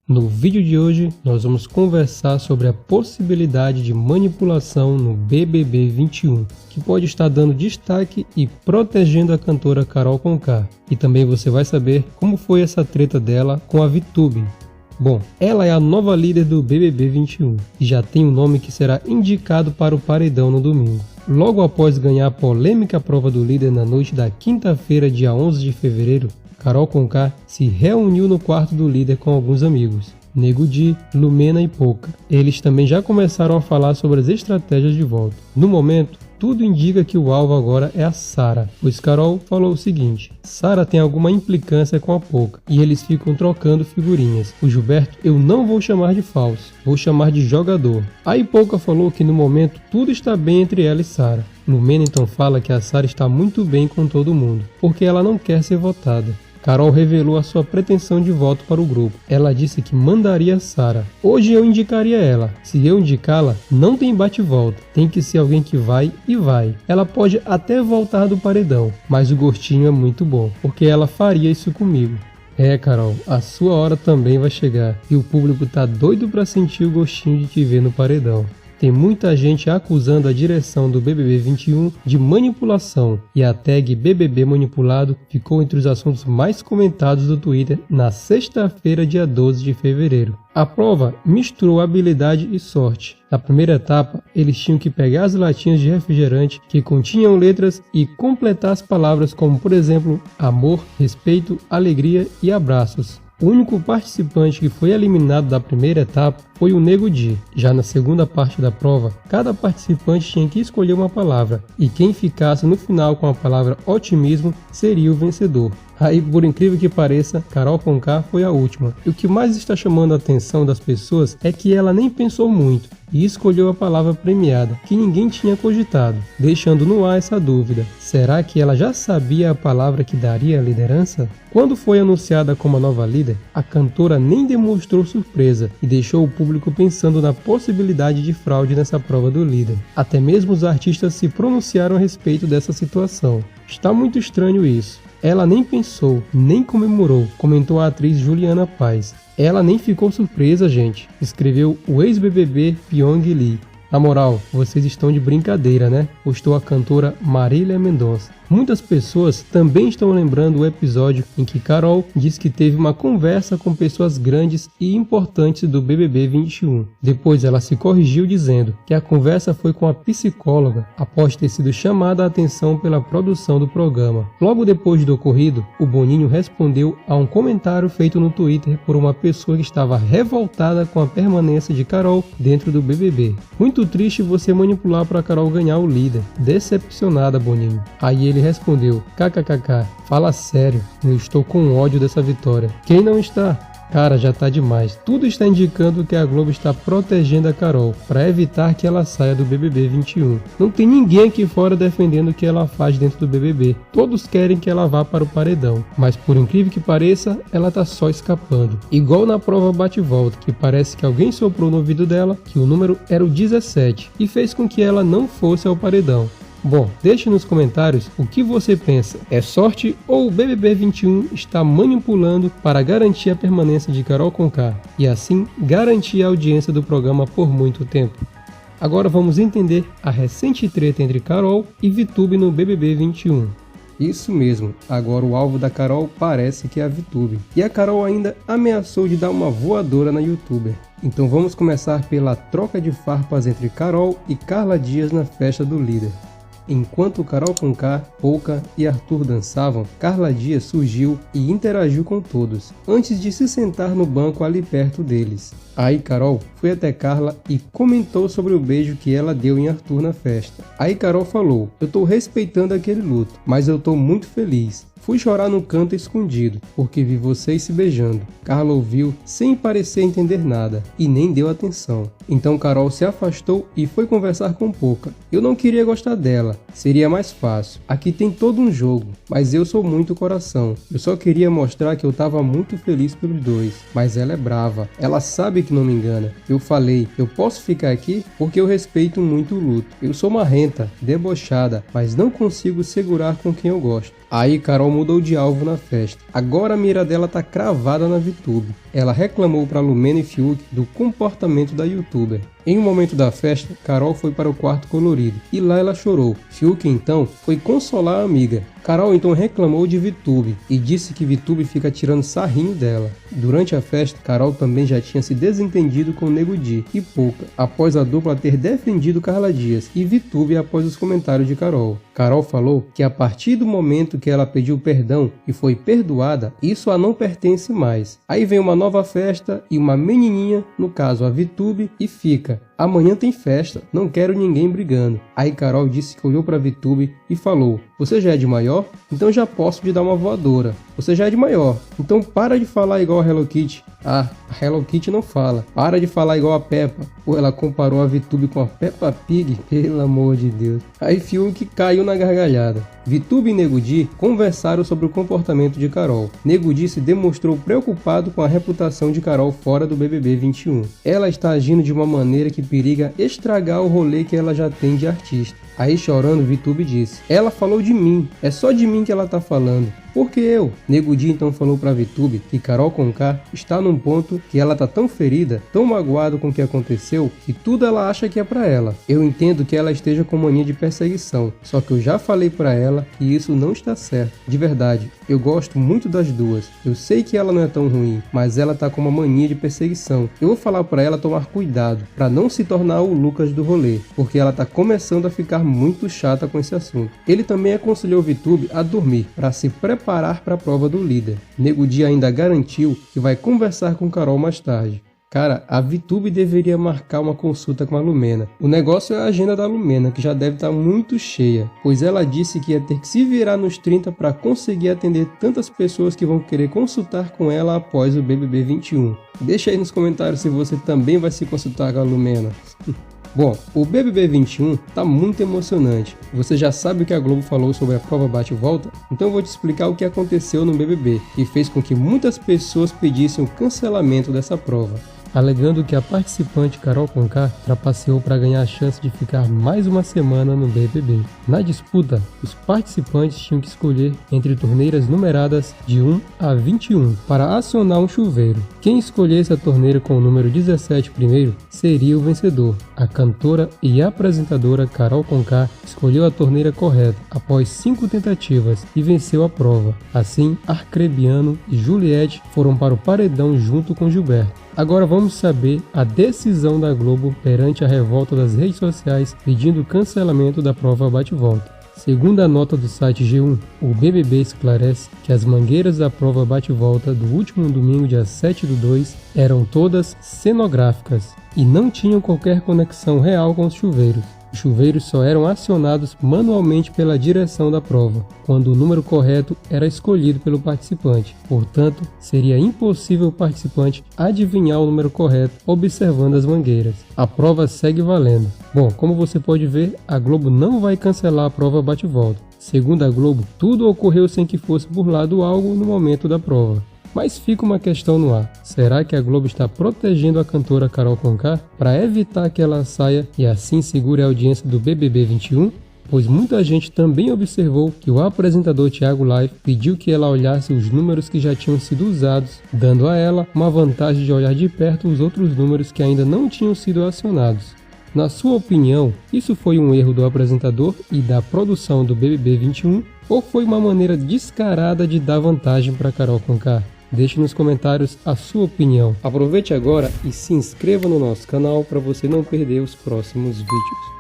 No vídeo de hoje, nós vamos conversar sobre a possibilidade de manipulação no BBB 21, que pode estar dando destaque e protegendo a cantora Carol Conká. E também você vai saber como foi essa treta dela com a VTube. Bom, ela é a nova líder do BBB 21 e já tem um nome que será indicado para o paredão no domingo. Logo após ganhar a polêmica prova do líder na noite da quinta-feira, dia 11 de fevereiro, Carol Conká se reuniu no quarto do líder com alguns amigos, Nego Di, Lumena e Pouca. Eles também já começaram a falar sobre as estratégias de volta. No momento, tudo indica que o alvo agora é a Sara, pois Carol falou o seguinte: Sara tem alguma implicância com a Pouca e eles ficam trocando figurinhas. O Gilberto eu não vou chamar de falso, vou chamar de jogador. Aí Pouca falou que no momento tudo está bem entre ela e Sara. Lumena então fala que a Sara está muito bem com todo mundo, porque ela não quer ser votada. Carol revelou a sua pretensão de voto para o grupo. Ela disse que mandaria Sara. Hoje eu indicaria ela. Se eu indicá-la, não tem bate-volta. Tem que ser alguém que vai e vai. Ela pode até voltar do paredão, mas o gostinho é muito bom, porque ela faria isso comigo. É, Carol, a sua hora também vai chegar e o público tá doido para sentir o gostinho de te ver no paredão. Tem muita gente acusando a direção do BBB 21 de manipulação e a tag BBB Manipulado ficou entre os assuntos mais comentados do Twitter na sexta-feira, dia 12 de fevereiro. A prova misturou habilidade e sorte. Na primeira etapa, eles tinham que pegar as latinhas de refrigerante que continham letras e completar as palavras como, por exemplo, amor, respeito, alegria e abraços. O único participante que foi eliminado da primeira etapa foi o Nego Di. Já na segunda parte da prova, cada participante tinha que escolher uma palavra, e quem ficasse no final com a palavra otimismo seria o vencedor. Aí, por incrível que pareça, Carol Conká foi a última. E o que mais está chamando a atenção das pessoas é que ela nem pensou muito e escolheu a palavra premiada, que ninguém tinha cogitado, deixando no ar essa dúvida. Será que ela já sabia a palavra que daria a liderança? Quando foi anunciada como a nova líder, a cantora nem demonstrou surpresa e deixou o público pensando na possibilidade de fraude nessa prova do líder. Até mesmo os artistas se pronunciaram a respeito dessa situação. Está muito estranho isso. Ela nem pensou, nem comemorou, comentou a atriz Juliana Paz. Ela nem ficou surpresa, gente, escreveu o ex-BBB Pyong Lee. Na moral, vocês estão de brincadeira, né? Postou a cantora Marília Mendonça. Muitas pessoas também estão lembrando o episódio em que Carol disse que teve uma conversa com pessoas grandes e importantes do BBB 21. Depois ela se corrigiu dizendo que a conversa foi com a psicóloga após ter sido chamada a atenção pela produção do programa. Logo depois do ocorrido, o Boninho respondeu a um comentário feito no Twitter por uma pessoa que estava revoltada com a permanência de Carol dentro do BBB. Muito triste você manipular para Carol ganhar o líder. Decepcionada, Boninho. Aí ele respondeu: kkkk, fala sério, eu estou com ódio dessa vitória. Quem não está? Cara, já tá demais. Tudo está indicando que a Globo está protegendo a Carol para evitar que ela saia do BBB 21. Não tem ninguém aqui fora defendendo o que ela faz dentro do BBB. Todos querem que ela vá para o paredão, mas por incrível que pareça, ela tá só escapando. Igual na prova bate-volta, que parece que alguém soprou no ouvido dela que o número era o 17 e fez com que ela não fosse ao paredão. Bom, deixe nos comentários o que você pensa. É sorte ou o BBB 21 está manipulando para garantir a permanência de Carol Conká e assim garantir a audiência do programa por muito tempo? Agora vamos entender a recente treta entre Carol e VTube no BBB 21. Isso mesmo, agora o alvo da Carol parece que é a VTube. E a Carol ainda ameaçou de dar uma voadora na youtuber. Então vamos começar pela troca de farpas entre Carol e Carla Dias na festa do líder. Enquanto Carol Conká, Pouca e Arthur dançavam, Carla Dias surgiu e interagiu com todos, antes de se sentar no banco ali perto deles. Aí Carol foi até Carla e comentou sobre o beijo que ela deu em Arthur na festa. Aí Carol falou: eu tô respeitando aquele luto, mas eu tô muito feliz. Fui chorar no canto escondido, porque vi vocês se beijando. Carla ouviu sem parecer entender nada e nem deu atenção. Então Carol se afastou e foi conversar com Pouca. Eu não queria gostar dela, seria mais fácil. Aqui tem todo um jogo, mas eu sou muito coração. Eu só queria mostrar que eu tava muito feliz pelos dois, mas ela é brava. Ela sabe que não me engana. Eu falei: eu posso ficar aqui porque eu respeito muito o luto. Eu sou marrenta, debochada, mas não consigo segurar com quem eu gosto. Aí Carol mudou de alvo na festa. Agora a mira dela tá cravada na VTube. ela reclamou para Lumena e Fiuk do comportamento da youtuber. Em um momento da festa, Carol foi para o quarto colorido e lá ela chorou. Fiuk então foi consolar a amiga. Carol então reclamou de VTube e disse que VTube fica tirando sarrinho dela. Durante a festa, Carol também já tinha se desentendido com Nego Di e Pouca, após a dupla ter defendido Carla Dias, e VTube após os comentários de Carol. Carol falou que a partir do momento que ela pediu perdão e foi perdoada, isso a não pertence mais. Aí vem uma nova festa e uma menininha, no caso a VTube, e fica: amanhã tem festa, não quero ninguém brigando. Aí Carol disse que olhou para VTube e falou: você já é de maior? Então já posso te dar uma voadora. Você já é de maior, então para de falar igual a Hello Kitty. Ah, a Hello Kitty não fala. Para de falar igual a Peppa. Ou ela comparou a VTube com a Peppa Pig, pelo amor de Deus. Aí Fiuk caiu na gargalhada. VTube e Nego Di conversaram sobre o comportamento de Carol. Nego Di se demonstrou preocupado com a reputação de Carol fora do BBB 21. Ela está agindo de uma maneira que periga estragar o rolê que ela já tem de artista. Aí chorando, VTube disse: ela falou de mim, é só de mim que ela tá falando. Por que eu? Nego Di então falou pra VTube que Carol Conká está num ponto que ela tá tão ferida, tão magoada com o que aconteceu, que tudo ela acha que é pra ela. Eu entendo que ela esteja com mania de perseguição, só que eu já falei pra ela que isso não está certo. De verdade, eu gosto muito das duas. Eu sei que ela não é tão ruim, mas ela tá com uma mania de perseguição. Eu vou falar pra ela tomar cuidado, pra não se tornar o Lucas do rolê, porque ela tá começando a ficar muito chata com esse assunto. Ele também aconselhou VTube a dormir, pra se preparar para a prova do líder. Nego Di ainda garantiu que vai conversar com Carol mais tarde. Cara, a VTube deveria marcar uma consulta com a Lumena. O negócio é a agenda da Lumena, que já deve estar muito cheia, pois ela disse que ia ter que se virar nos 30 para conseguir atender tantas pessoas que vão querer consultar com ela após o BBB 21. Deixa aí nos comentários se você também vai se consultar com a Lumena. Bom, o BBB 21 tá muito emocionante. Você já sabe o que a Globo falou sobre a prova bate-volta? Então eu vou te explicar o que aconteceu no BBB, que fez com que muitas pessoas pedissem o cancelamento dessa prova, alegando que a participante Carol Conká trapaceou para ganhar a chance de ficar mais uma semana no BBB. Na disputa, os participantes tinham que escolher entre torneiras numeradas de 1 a 21 para acionar um chuveiro. Quem escolhesse a torneira com o número 17 primeiro seria o vencedor. A cantora e apresentadora Carol Conká escolheu a torneira correta após 5 tentativas e venceu a prova. Assim, Arcrebiano e Juliette foram para o paredão junto com Gilberto. Agora vamos saber a decisão da Globo perante a revolta das redes sociais pedindo o cancelamento da prova bate-volta. Segundo a nota do site G1, o BBB esclarece que as mangueiras da prova bate-volta do último domingo, dia 7/2, eram todas cenográficas e não tinham qualquer conexão real com os chuveiros. Os chuveiros só eram acionados manualmente pela direção da prova, quando o número correto era escolhido pelo participante. Portanto, seria impossível o participante adivinhar o número correto observando as mangueiras. A prova segue valendo. Bom, como você pode ver, a Globo não vai cancelar a prova bate-volta. Segundo a Globo, tudo ocorreu sem que fosse burlado algo no momento da prova. Mas fica uma questão no ar: será que a Globo está protegendo a cantora Carol Conká para evitar que ela saia e assim segure a audiência do BBB 21? Pois muita gente também observou que o apresentador Thiago Life pediu que ela olhasse os números que já tinham sido usados, dando a ela uma vantagem de olhar de perto os outros números que ainda não tinham sido acionados. Na sua opinião, isso foi um erro do apresentador e da produção do BBB 21 ou foi uma maneira descarada de dar vantagem para Carol Conká? Deixe nos comentários a sua opinião. Aproveite agora e se inscreva no nosso canal para você não perder os próximos vídeos.